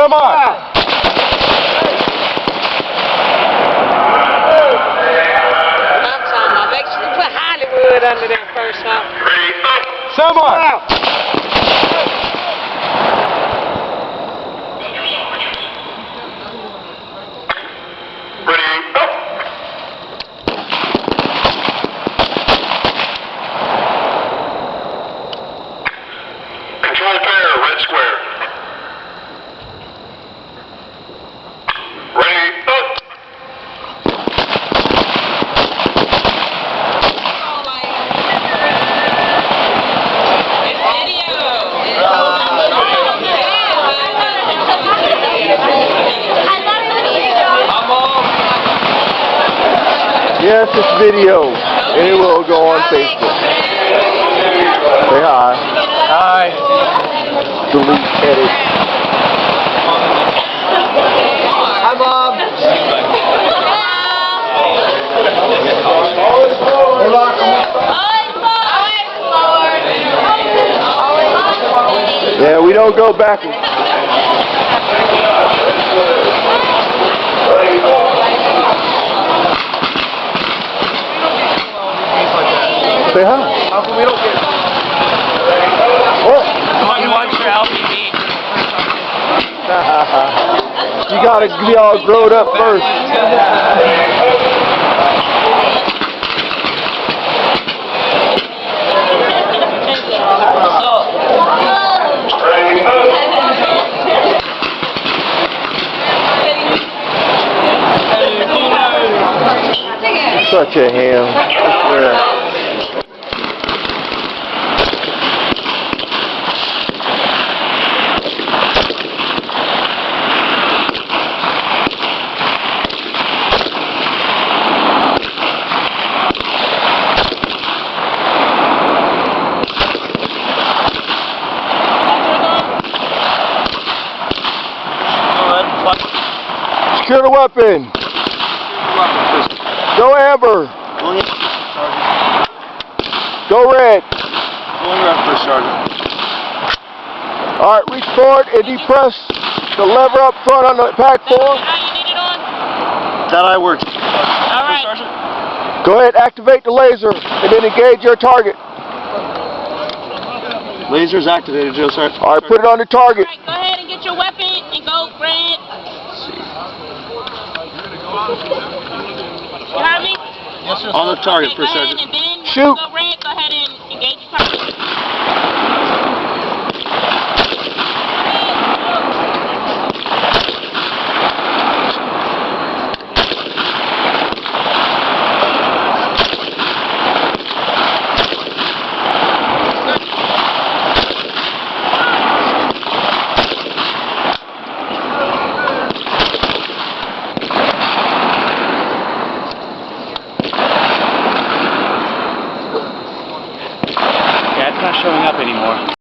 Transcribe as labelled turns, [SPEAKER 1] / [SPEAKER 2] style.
[SPEAKER 1] Come on.
[SPEAKER 2] I'm talking about, make sure you put Hollywood under that first one.
[SPEAKER 1] Someone.
[SPEAKER 3] Control pair, red square. Ready, up.
[SPEAKER 1] Yes, it's video. And it will go on Facebook. Say hi. Hi. Delete, edit. Hi, Bob. Yeah, we don't go backwards. Say hi. How come we don't get
[SPEAKER 4] You want your LPD?
[SPEAKER 1] You gotta be all grown up first. Such a ham. I swear. Secure the weapon. Go Amber. Go Red.
[SPEAKER 4] Going red first, Sergeant.
[SPEAKER 1] Alright, reach forward and depress the lever up front on the pack 4.
[SPEAKER 2] How you need it on?
[SPEAKER 4] That eye works.
[SPEAKER 2] Alright.
[SPEAKER 4] Sergeant.
[SPEAKER 1] Go ahead, activate the laser and then engage your target.
[SPEAKER 4] Laser's activated, Joe. Sergeant.
[SPEAKER 1] Alright, put it on the target.
[SPEAKER 2] Alright, go ahead and get your weapon and go Red. You heard me?
[SPEAKER 4] Yes, sir. On the target,
[SPEAKER 2] Okay, go ahead
[SPEAKER 4] Sergeant.
[SPEAKER 2] and then
[SPEAKER 1] Shoot.
[SPEAKER 2] go Red, go ahead and engage your target.
[SPEAKER 4] Yeah, it's not showing up anymore.